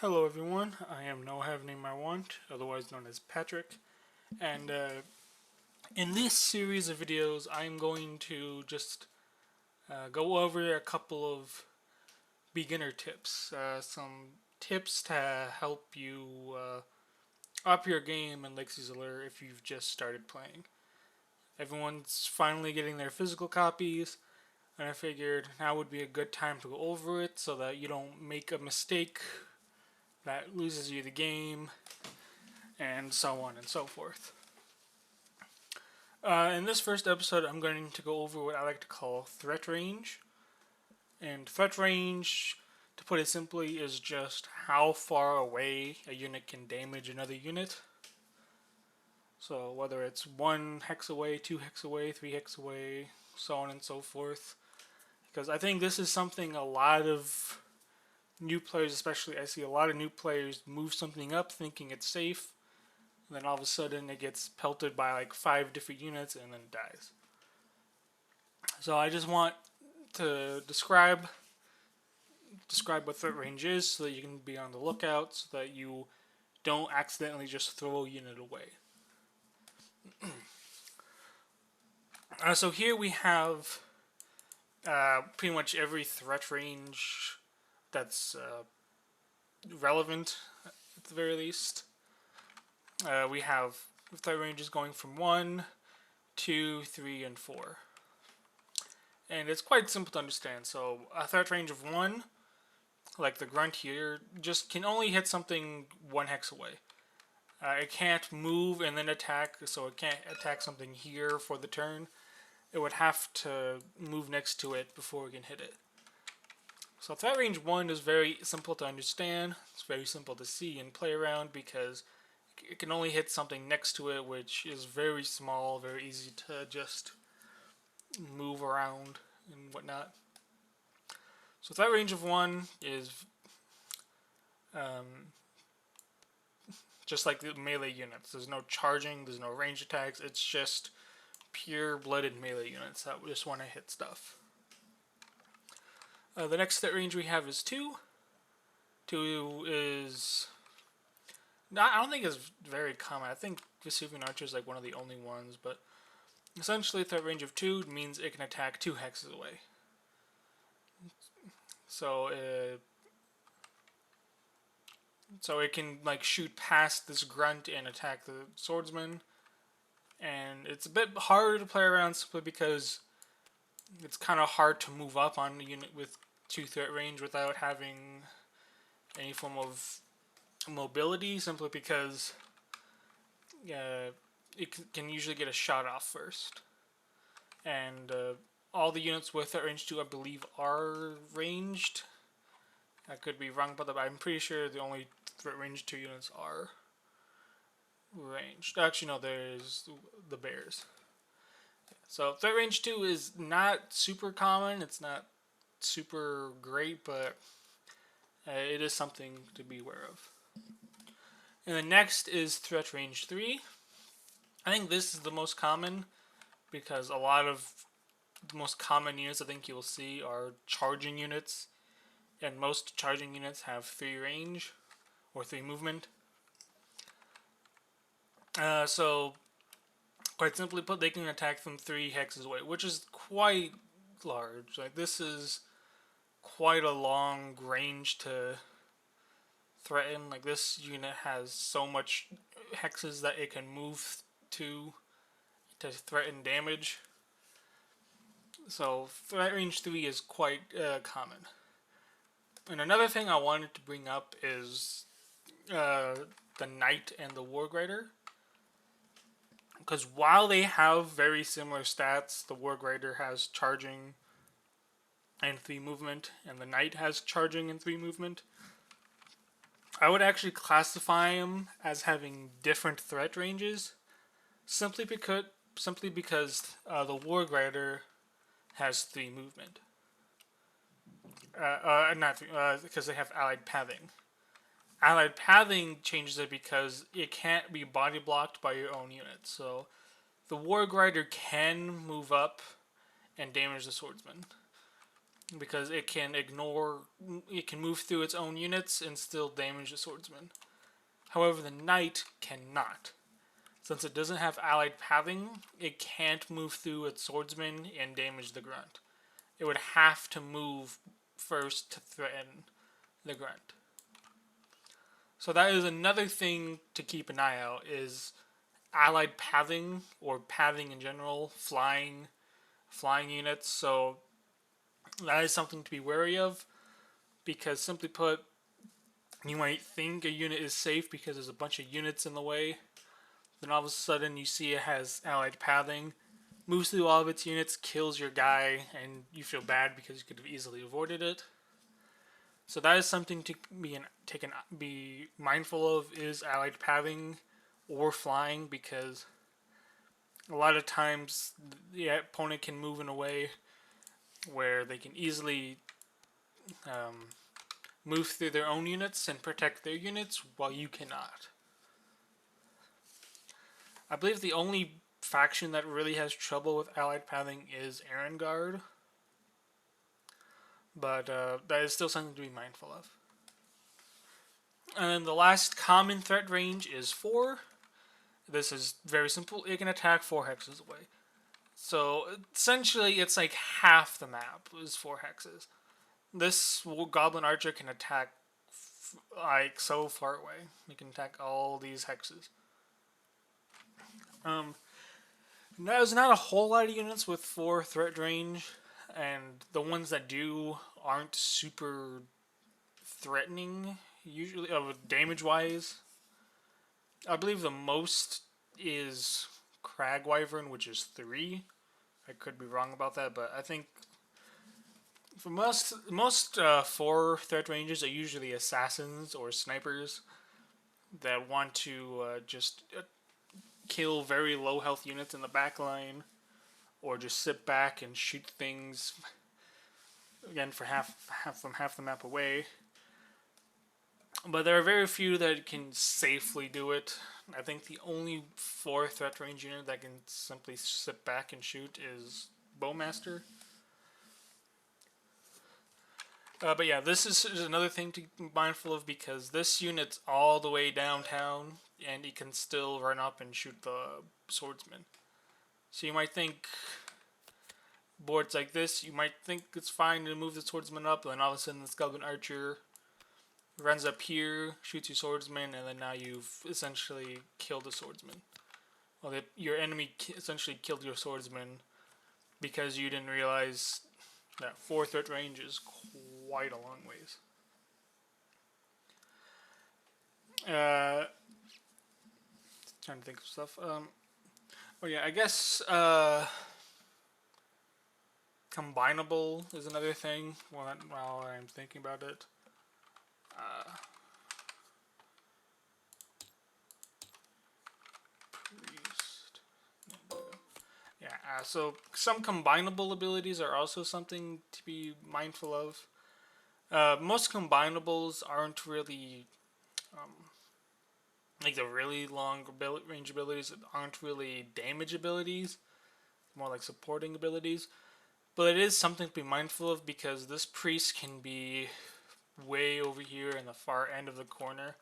Hello everyone, I am No Have Name I Want, otherwise known as Patrick, and in this series of videos I am going to just go over a couple of beginner tips, some tips to help you up your game in Legacy's Allure if you've just started playing. Everyone's finally getting their physical copies, and I figured now would be a good time to go over it so that you don't make a mistake that loses you the game, and so on and so forth. In this first episode, I'm going to go over what I like to call threat range. And threat range, to put it simply, is just how far away a unit can damage another unit. So whether it's 1 hex away, 2 hex away, 3 hex away, so on and so forth. Because I think this is something a lot of new players, especially, I see a lot of new players move something up thinking it's safe. And then all of a sudden it gets pelted by like 5 different units and then dies. So I just want to describe what threat range is so that you can be on the lookout so that you don't accidentally just throw a unit away. So here we have pretty much every threat range that's relevant at the very least. We have threat ranges going from 1, 2, 3, and 4. And it's quite simple to understand. So a threat range of 1, like the grunt here, just can only hit something 1 hex away. It can't move and then attack, so it can't attack something here for the turn. It would have to move next to it before it can hit it. So threat range 1 is very simple to understand. It's very simple to see and play around because it can only hit something next to it, which is very small, very easy to just move around and whatnot. So threat range of 1 is just like the melee units. There's no charging, there's no range attacks, it's just pure blooded melee units that just want to hit stuff. The next threat range we have is 2. 2 is... I don't think it's very common. I think Vesuvian Archer is like one of the only ones, but essentially threat range of 2 means it can attack 2 hexes away. So it can like shoot past this grunt and attack the swordsman. And it's a bit harder to play around simply because it's kind of hard to move up on a unit with 2 threat range without having any form of mobility, simply because it can usually get a shot off first. And all the units with threat range 2, I believe, are ranged. I could be wrong about that, but I'm pretty sure the only threat range 2 units are ranged. Actually, no, there's the bears. So threat range 2 is not super common. It's not super great, but it is something to be aware of. And the next is threat range 3. I think this is the most common because a lot of the most common units I think you'll see are charging units, and most charging units have 3 range or 3 movement. So quite simply put, they can attack from 3 hexes away, which is quite large. Like, this is quite a long range to threaten. Like, this unit has so much hexes that it can move to threaten damage. So threat range 3 is quite common. And another thing I wanted to bring up is the Knight and the Wargrider. Because while they have very similar stats, the Wargrider has charging and 3 movement, and the Knight has charging and 3 movement, I would actually classify them as having different threat ranges, simply because the Wargrider has 3 movement. Not 3, because they have allied pathing. Allied pathing changes it because it can't be body blocked by your own unit. So the Wargrider can move up and damage the swordsman. because it can move through its own units and still damage the swordsman. However, the knight cannot. Since it doesn't have allied pathing, it can't move through its swordsman and damage the grunt. It would have to move first to threaten the grunt. So that is another thing to keep an eye out, is allied pathing, or pathing in general, flying units. So that is something to be wary of, because simply put, you might think a unit is safe because there's a bunch of units in the way. Then all of a sudden you see it has allied pathing, moves through all of its units, kills your guy, and you feel bad because you could have easily avoided it. So that is something to be mindful of, is allied pathing or flying, because a lot of times the opponent can move in a way where they can easily move through their own units and protect their units while you cannot. I believe the only faction that really has trouble with allied pathing is Erengard, but that is still something to be mindful of. And then the last common threat range is 4. This is very simple. It can attack 4 hexes away. So essentially, it's like half the map is 4 hexes. This Goblin Archer can attack like so far away. He can attack all these hexes. There's not a whole lot of units with 4 threat range, and the ones that do aren't super threatening, usually, damage-wise. I believe the most is Crag Wyvern, which is 3. I could be wrong about that, but I think for most 4 threat ranges are usually assassins or snipers that want to just kill very low health units in the back line, or just sit back and shoot things again for half the map away. But there are very few that can safely do it. I think the only 4 threat range unit that can simply sit back and shoot is Bowmaster. But yeah, this is another thing to be mindful of, because this unit's all the way downtown, and it can still run up and shoot the swordsman. So you might think, boards like this, you might think it's fine to move the swordsman up, and then all of a sudden this Goblin Archer runs up here, shoots your swordsman, and then now you've essentially killed the swordsman. Well, your enemy essentially killed your swordsman because you didn't realize that 4 threat range is quite a long ways. Trying to think of stuff. Oh yeah, I guess combinable is another thing while I'm thinking about it. Priest. Yeah, so some combinable abilities are also something to be mindful of. Most combinables aren't really like the really long range abilities aren't really damage abilities, more like supporting abilities. But it is something to be mindful of, because this priest can be way over here in the far end of the corner,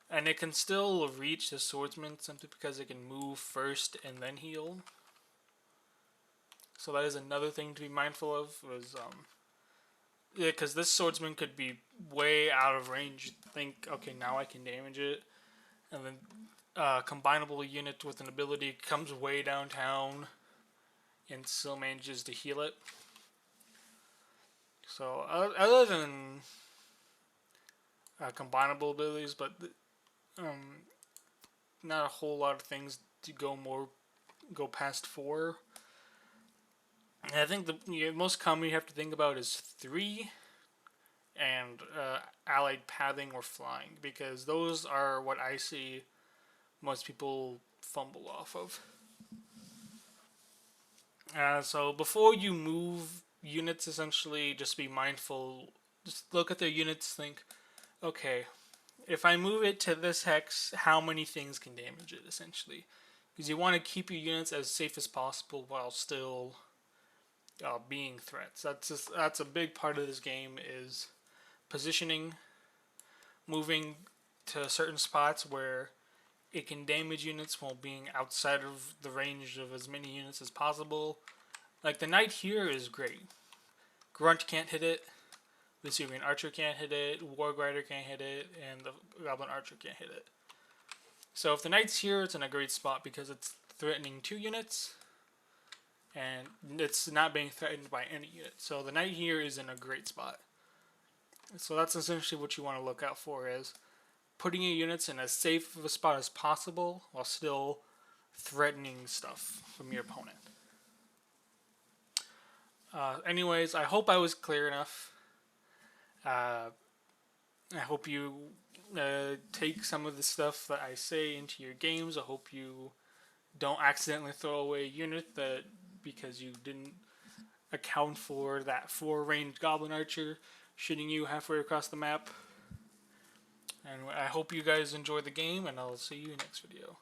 and it can still reach the swordsman simply because it can move first and then heal. So that is another thing to be mindful of, was because this swordsman could be way out of range. Think, okay, now I can damage it, and then combinable unit with an ability comes way downtown and still manages to heal it. So other than combinable abilities, but not a whole lot of things to go past 4. And I think the most common you have to think about is 3 and allied pathing or flying, because those are what I see most people fumble off of. So before you move units, essentially, just be mindful. Just look at their units, think, okay, if I move it to this hex, how many things can damage it, essentially? Because you want to keep your units as safe as possible while still being threats. That's a big part of this game is positioning, moving to certain spots where it can damage units while being outside of the range of as many units as possible. Like the knight here is great. Grunt can't hit it. The Syrian archer can't hit it. Warg Rider can't hit it, and the Goblin archer can't hit it. So if the knight's here, it's in a great spot because it's threatening 2 units, and it's not being threatened by any unit. So the knight here is in a great spot. So that's essentially what you want to look out for, is putting your units in as safe of a spot as possible while still threatening stuff from your opponent. Anyways, I hope I was clear enough. I hope you take some of the stuff that I say into your games. I hope you don't accidentally throw away a unit that because you didn't account for that 4-ranged Goblin Archer shooting you halfway across the map. And I hope you guys enjoy the game, and I'll see you next video.